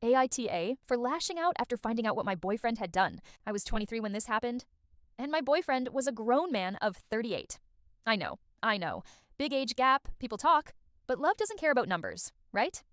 AITA for lashing out after finding out what my boyfriend had done. I was 23 when this happened, and my boyfriend was a grown man of 38. I know. Big age gap, people talk, but love doesn't care about numbers, right?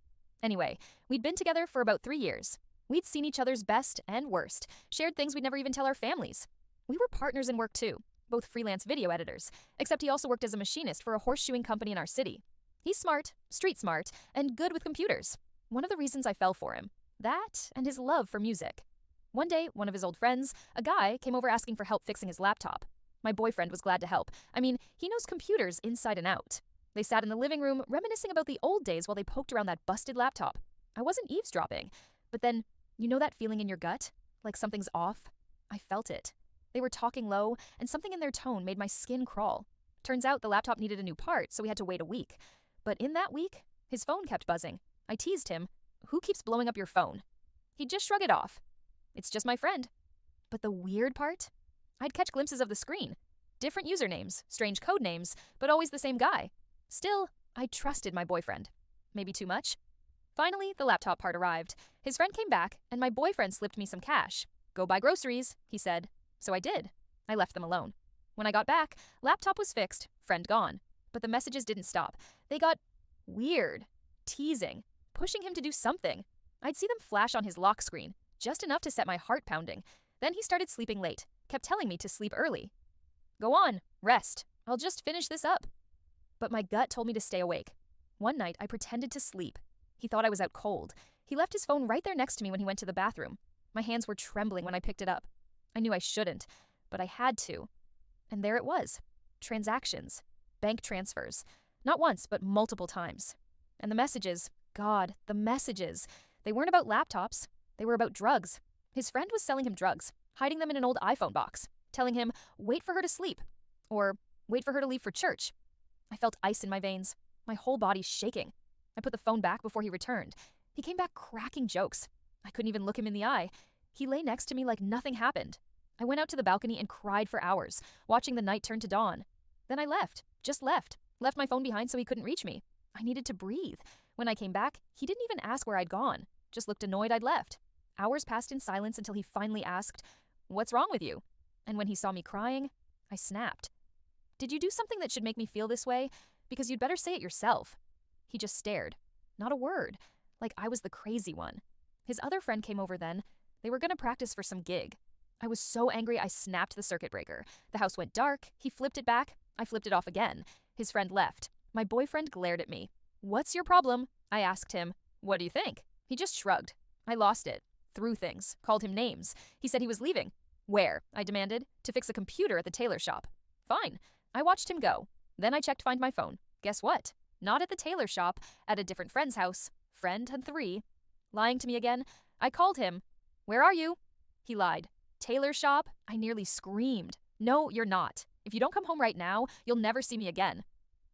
Anyway, we'd been together for about 3 years. We'd seen each other's best and worst, shared things we'd never even tell our families. We were partners in work too, both freelance video editors, except he also worked as a machinist for a horseshoeing company in our city. He's smart, street smart, and good with computers. One of the reasons I fell for him. That and his love for music. One day, one of his old friends, a guy, came over asking for help fixing his laptop. My boyfriend was glad to help. I mean, he knows computers inside and out. They sat in the living room reminiscing about the old days while they poked around that busted laptop. I wasn't eavesdropping, but then, you know that feeling in your gut? Like something's off? I felt it. They were talking low, and something in their tone made my skin crawl. Turns out the laptop needed a new part, so we had to wait a week. But in that week, his phone kept buzzing. I teased him, "Who keeps blowing up your phone?" He'd just shrug it off. "It's just my friend." But the weird part? I'd catch glimpses of the screen. Different usernames, strange code names, but always the same guy. Still, I trusted my boyfriend. Maybe too much? Finally, the laptop part arrived. His friend came back, and my boyfriend slipped me some cash. "Go buy groceries," he said. So I did. I left them alone. When I got back, laptop was fixed, friend gone. But the messages didn't stop. They got weird, teasing, pushing him to do something. I'd see them flash on his lock screen, just enough to set my heart pounding. Then he started sleeping late, kept telling me to sleep early. "Go on, rest. I'll just finish this up." But my gut told me to stay awake. One night, I pretended to sleep. He thought I was out cold. He left his phone right there next to me when he went to the bathroom. My hands were trembling when I picked it up. I knew I shouldn't, but I had to. And there it was. Transactions. Bank transfers. Not once, but multiple times. And the messages, God, the messages. They weren't about laptops. They were about drugs. His friend was selling him drugs, hiding them in an old iPhone box, telling him, "Wait for her to sleep," or "Wait for her to leave for church." I felt ice in my veins, my whole body shaking. I put the phone back before he returned. He came back cracking jokes. I couldn't even look him in the eye. He lay next to me like nothing happened. I went out to the balcony and cried for hours, watching the night turn to dawn. Then I left, just left my phone behind so he couldn't reach me. I needed to breathe. When I came back, he didn't even ask where I'd gone, just looked annoyed I'd left. Hours passed in silence until he finally asked, "What's wrong with you?" And when he saw me crying, I snapped. "Did you do something that should make me feel this way? Because you'd better say it yourself." He just stared. Not a word. Like I was the crazy one. His other friend came over then. They were going to practice for some gig. I was so angry I snapped the circuit breaker. The house went dark. He flipped it back. I flipped it off again. His friend left. My boyfriend glared at me. "What's your problem?" I asked him. "What do you think?" He just shrugged. I lost it. Threw things. Called him names. He said he was leaving. "Where?" I demanded. "To fix a computer at the tailor shop." Fine. I watched him go. Then I checked Find My Phone. Guess what? Not at the tailor shop. At a different friend's house. Friend had 3. Lying to me again. I called him. "Where are you?" He lied. "Tailor shop?" I nearly screamed. "No, you're not. If you don't come home right now, you'll never see me again."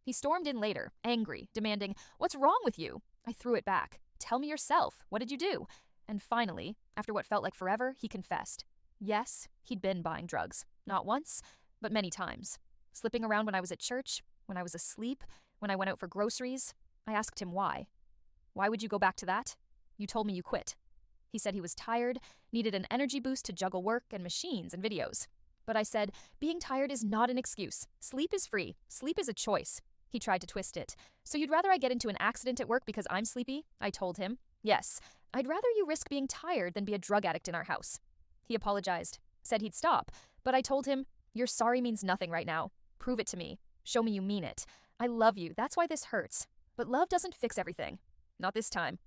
He stormed in later, angry, demanding, "What's wrong with you?" I threw it back. "Tell me yourself. What did you do?" And finally, after what felt like forever, he confessed. Yes, he'd been buying drugs. Not once, but many times. Slipping around when I was at church, when I was asleep, when I went out for groceries. I asked him why. "Why would you go back to that? You told me you quit." He said he was tired, needed an energy boost to juggle work and machines and videos. But I said, being tired is not an excuse. Sleep is free. Sleep is a choice. He tried to twist it. "So you'd rather I get into an accident at work because I'm sleepy?" I told him. "Yes. I'd rather you risk being tired than be a drug addict in our house." He apologized, said he'd stop, but I told him, "Your sorry means nothing right now. Prove it to me. Show me you mean it. I love you. That's why this hurts. But love doesn't fix everything. Not this time."